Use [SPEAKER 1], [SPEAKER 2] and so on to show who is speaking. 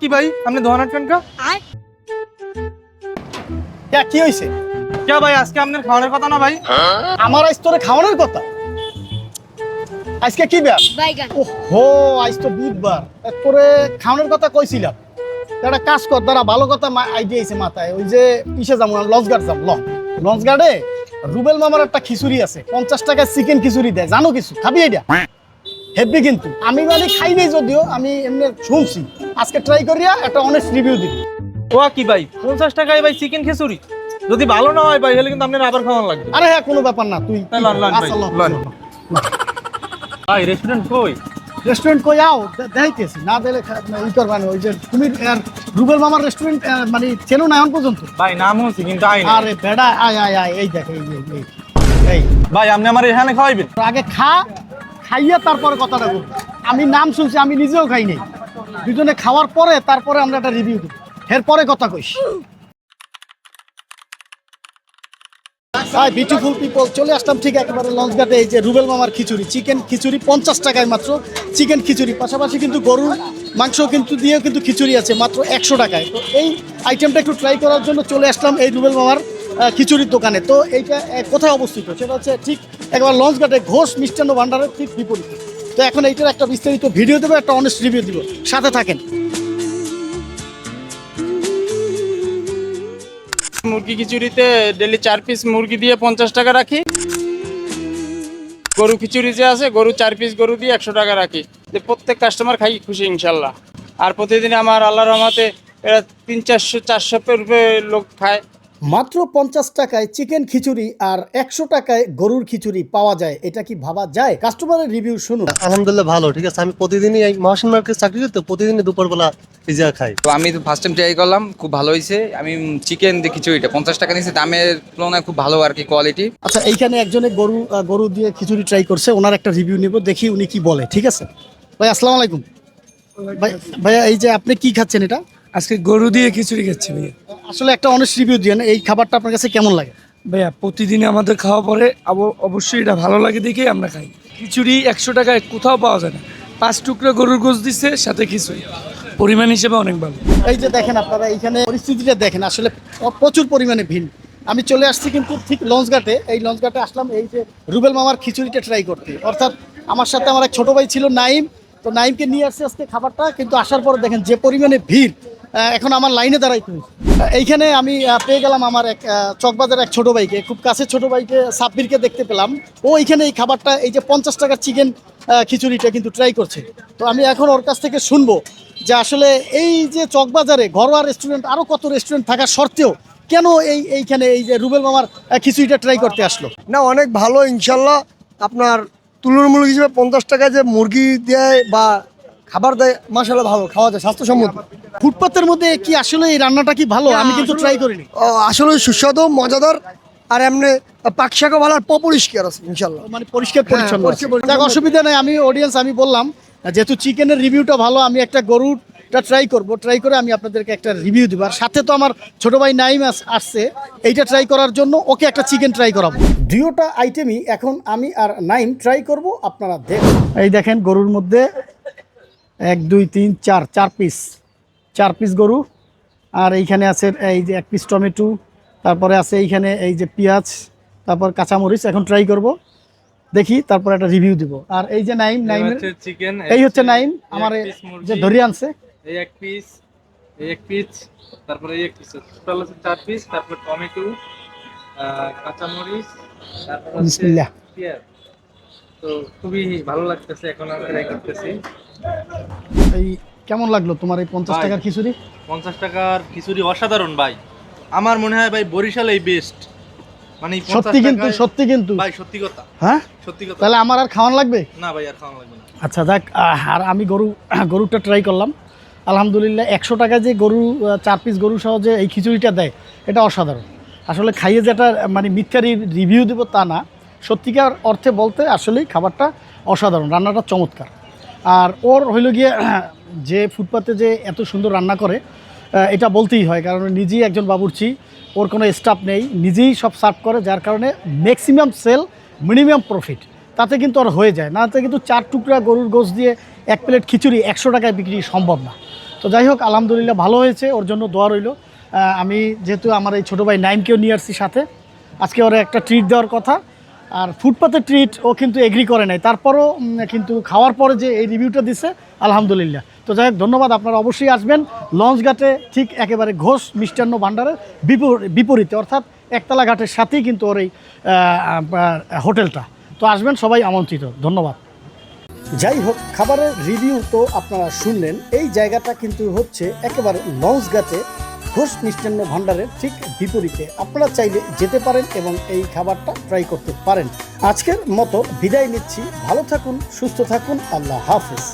[SPEAKER 1] কি ভাই আপনি ধোয়া নাটবেন কা?
[SPEAKER 2] কি হয়েছে?
[SPEAKER 1] কে ভাই আজকে আপনার খাওয়ানোর কথা না ভাই?
[SPEAKER 2] আমার আজ তোরে খাওয়ানোর কথা। আজকে কি বার? ওহো, আজ তো বুধবার। তোরে খাওয়ানোর কথা কইছিলাম। একটা কাজ কর, দাঁড়া, ভালো কথা আইডিয়া আইছে মাথায়। ওই যে পিছে যাবো, লঞ্চঘাট যাবো। লঞ্চঘাটে রুবেল মামার একটা খিচুড়ি আছে, 50 টাকায় চিকেন খিচুড়ি দেয়। জানো কিছু খাবি এটা? হেভি কিন্তু। আমি মানে খাই নাই, যদিও আমি এমনি শুনছি। আজকে ট্রাই করিয়া একটা অনেস্ট রিভিউ দিবি।
[SPEAKER 1] কি ভাই 50 টাকায় ভাই চিকেন খিচুড়ি? যদি ভালো না হয় ভাই তাহলে কিন্তু আপনার আবার খাওয়ানো লাগবে।
[SPEAKER 2] আরে হ্যাঁ, কোনো ব্যাপার না। তুই
[SPEAKER 1] লন ভাই, লন। ভাই রেস্টুরেন্ট কই?
[SPEAKER 2] রেস্টুরেন্ট কই আও, দেখাইতেছি না দিলে ই করবানি। ওই যে তুমি রুবেল মামার রেস্টুরেন্ট মানে চেনো না এখন পর্যন্ত?
[SPEAKER 1] ভাই নাম হচ্ছে কিন্তু আই না।
[SPEAKER 2] আরে বেড়া, আয় আয় আয়, এই দেখ, এই
[SPEAKER 1] ভাই আপনি আমার এখানে খাওয়াইবেন?
[SPEAKER 2] আগে খাইয়া তারপরে কথাটা বল। আমি নাম শুনছি, আমি নিজেও খাই নাই। দুজনে খাওয়ার পরে তারপরে আমরা একটা রিভিউ দিই, এরপরে কথা কইস। হাই বিউটিফুল পিপল, চলে আসলাম ঠিক একেবারে লঞ্চঘাটে। এই যে রুবেল মামার খিচুড়ি, চিকেন খিচুড়ি 50 টাকায় মাত্র চিকেন খিচুড়ি। পাশাপাশি কিন্তু গরুর মাংস কিন্তু দিয়েও কিন্তু খিচুড়ি আছে মাত্র 100 টাকায়। তো এই আইটেমটা একটু ট্রাই করার জন্য চলে আসলাম এই রুবেল মামার খিচুড়ির দোকানে। তো এইটা কোথায় অবস্থিত সেটা হচ্ছে ঠিক একেবারে লঞ্চঘাটে ঘোষ মিষ্টান্ন ভান্ডারের ঠিক বিপরীতে। তো এখন এইটার একটা বিস্তারিত ভিডিও দেবো, একটা অনেস্ট রিভিউ দিব, সাথে থাকেন।
[SPEAKER 3] মুরগি খিচুড়িতে ডেলি 4 পিস মুরগি দিয়ে 50 টাকা রাখি। গরু খিচুড়ি যে আছে, গরু 4 পিস গরু দিয়ে 100 টাকা রাখি। যে প্রত্যেক কাস্টমার খাই খুশি ইনশাল্লাহ। আর প্রতিদিন আমার আল্লাহর রহমতে এরা 300-400 রুপয়ে লোক খায়।
[SPEAKER 2] মাত্র 50 টাকায় চিকেন খিচুড়ি আর 100 টাকায় গরুর খিচুড়ি পাওয়া যায়, এটা কি ভাবা যায়? কাস্টমারের রিভিউ শুনুন।
[SPEAKER 4] আলহামদুলিল্লাহ ভালো, ঠিক আছে। আমি প্রতিদিনই এই মহাসিন মার্কেট চাকরি করি, তো প্রতিদিনই দুপুরবেলা এই জায়গা খাই।
[SPEAKER 5] তো আমি তো ফার্স্ট টাইম ট্রাই করলাম, খুব ভালো হয়েছে। আমি চিকেন দিয়ে খিচুড়িটা 50 টাকা নিয়েছি, দামের তুলনায় খুব ভালো আর কি কোয়ালিটি।
[SPEAKER 2] আচ্ছা, এইখানে একজনে গরু দিয়ে খিচুড়ি ট্রাই করছে, ওনার একটা রিভিউ নেব, দেখি উনি কি বলে। ঠিক আছে ভাই, আসসালামু আলাইকুম। ভাইয়া, এই যে আপনি কি খাচ্ছেন এটা?
[SPEAKER 6] আজকে গরু দিয়ে খিচুড়ি খাচ্ছি ভাইয়া।
[SPEAKER 2] আসলে একটা অনেস্ট রিভিউ দিয়েন, এই খাবারটা আপনার কাছে কেমন লাগে?
[SPEAKER 6] ভাইয়া প্রতিদিন আমাদের খাওয়া পরে অবশ্যই এটা ভালো লাগে দেখেই আমরা খাই। খিচুড়ি 100 টাকায় কোথাও পাওয়া যায় না। 5 টুকরা গরুর গোশত দিচ্ছে, সাথে খিচুড়ি, পরিমাণ হিসেবে অনেক ভালো।
[SPEAKER 2] এই যে দেখেন আপনারা এইখানে পরিস্থিতিটা দেখেন, আসলে প্রচুর পরিমাণে ভিড়। আমি চলে আসছি কিন্তু ঠিক লঞ্চঘাটে। এই লঞ্চঘাটে আসলাম এই যে রুবেল মামার খিচুড়িটা ট্রাই করতে। অর্থাৎ আমার সাথে আমার এক ছোট ভাই ছিল নাইম, তো নাইমকে নিয়ে আসছে আজকে খাবারটা। কিন্তু আসার পরে দেখেন যে পরিমাণে ভিড়, এখন আমার লাইনে দাঁড়াইতে হয়েছে। এইখানে আমি পেয়ে গেলাম আমার এক চকবাজারের এক ছোট ভাইকে, খুব কাছে ছোট ভাইকে, সাব্বিরকে দেখতে পেলাম। ও এইখানে এই খাবারটা, এই যে 50 টাকার চিকেন খিচুড়িটা কিন্তু ট্রাই করছে। তো আমি এখন ওর কাছ থেকে শুনবো যে আসলে এই যে চকবাজারে ঘরোয়া রেস্টুরেন্ট আরও কত রেস্টুরেন্ট থাকা সত্ত্বেও কেন এইখানে এই যে রুবেল মামার খিচুড়িটা ট্রাই করতে আসলো।
[SPEAKER 4] না, অনেক ভালো ইনশাল্লাহ। আপনার তুলনামূলক হিসেবে 50 টাকায় যে মুরগি দেয় বা খাবার দেয়, মাশাআল্লাহ ভালো, খাওয়া যায়, স্বাস্থ্যসম্মত।
[SPEAKER 2] ফুটপাতের মধ্যে কি আসলে এই রান্নাটা কি ভালো? আমি কিন্তু ট্রাই করিনি।
[SPEAKER 4] আসলে সুস্বাদু, মজাদার, আর এমনি পাকশাকও ভালো, আর পরিষ্কার আছে ইনশাল্লাহ।
[SPEAKER 2] মানে পরিষ্কার পরিচ্ছন্ন।
[SPEAKER 4] পরিষ্কার পরিচ্ছন্ন।
[SPEAKER 2] যাক, অসুবিধা নেই। আমি অডিয়েন্স, আমি বললাম যেহেতু চিকেনের রিভিউটা ভালো, আমি একটা গরুটা ট্রাই করব। ট্রাই করে আমি আপনাদেরকে একটা রিভিউ দিব। আর সাথে তো আমার ছোট ভাই নাইম আসছে এইটা ট্রাই করার জন্য, ওকে একটা চিকেন ট্রাই করাবো। দুইটা আইটেমই এখন আমি আর নাইম ট্রাই করব, আপনারা দেখুন। এই দেখেন গরুর মধ্যে 1 2 3 4 4 পিস গরু। আর এইখানে আছে এই যে 1 পিস টমেটো, তারপরে আছে এইখানে এই যে পেঁয়াজ, তারপর কাঁচামরিচ। এখন ট্রাই করব, দেখি, তারপর একটা রিভিউ দিব। আর এই যে নাইমের
[SPEAKER 1] চিকেন,
[SPEAKER 2] এই হচ্ছে নাইম আমার যে ধরিয়ে আনছে।
[SPEAKER 1] এই এক পিস, তারপরে এই এক পিস, টোটাল আছে 4 পিস। তারপর টমেটো, কাঁচামরিচ, তারপর
[SPEAKER 2] বিসমিল্লাহ।
[SPEAKER 1] পেঁয়াজ। তো খুবই ভালো লাগতেছে, এখন আমি ট্রাই করতেছি।
[SPEAKER 2] এই কেমন লাগলো তোমার এই 50
[SPEAKER 1] ভাই,
[SPEAKER 2] টাকার খিচুড়ি?
[SPEAKER 1] 50 টাকার খিচুড়ি অসাধারণ ভাই। আমার মনে হয় ভাই বরিশালেই বেস্ট। মানে
[SPEAKER 2] সত্যি কিন্তু, সত্যি কিন্তু
[SPEAKER 1] ভাই, সত্যি কথা।
[SPEAKER 2] হ্যাঁ,
[SPEAKER 1] সত্যি কথা।
[SPEAKER 2] তাহলে আমার আর খাওয়ান লাগবে
[SPEAKER 1] না ভাই, আর খাওয়া লাগবে না।
[SPEAKER 2] আচ্ছা যাক। আর আমি গরুটা ট্রাই করলাম, আলহামদুলিল্লাহ। 100 টাকায় যে গরু 4 পিস গরু সহ যে এই খিচুড়িটা দেয়, এটা অসাধারণ। আসলে খাইয়ে যেটা মানে মিথ্যা রিভিউ দেবো তা না, সত্যিকার অর্থে বলতে আসলেই খাবারটা অসাধারণ, রান্নাটা চমৎকার। আর ওর হইল গিয়ে যে ফুটপাতে যে এত সুন্দর রান্না করে, এটা বলতেই হয়, কারণ নিজেই একজন বাবুর্চি, ওর কোনো স্টাফ নেই, নিজেই সব সার্ভ করে, যার কারণে ম্যাক্সিমাম সেল, মিনিমাম প্রফিট তাতে কিন্তু আর হয়ে যায় না। তাতে কিন্তু 4 টুকরা গরুর গোশত দিয়ে এক প্লেট খিচুড়ি 100 টাকায় বিক্রি সম্ভব না। তো যাই হোক, আলহামদুলিল্লাহ ভালো হয়েছে, ওর জন্য দোয়া রইল। আমি যেহেতু আমার এই ছোটো ভাই নাইমকেও নিয়ে আসছি সাথে, আজকে ওরা একটা ট্রিট দেওয়ার কথা, আর ফুটপাতের ট্রিট ও কিন্তু এগ্রি করে নাই, তারপরও কিন্তু খাওয়ার পরে যে এই রিভিউটা দিছে আলহামদুলিল্লাহ। তো যাই হোক, ধন্যবাদ। আপনারা অবশ্যই আসবেন লঞ্চঘাটে, ঠিক একেবারে ঘোষ মিষ্টান্ন ভাণ্ডারের বিপরীতে, অর্থাৎ একতলা ঘাটের সাথেই কিন্তু ওর এই হোটেলটা। তো আসবেন, সবাই আমন্ত্রিত। ধন্যবাদ। যাই হোক, খাবারের রিভিউ তো আপনারা শুনলেন। এই জায়গাটা কিন্তু হচ্ছে একেবারে লঞ্চঘাটে ঘোষ মিষ্টান্ন ভাণ্ডারের ঠিক বিপরীতে। আপনারা চাইলে যেতে পারেন এবং এই খাবারটা ট্রাই করতে পারেন। আজকের মতো বিদায় নিচ্ছি। ভালো থাকুন, সুস্থ থাকুন। আল্লাহ হাফেজ।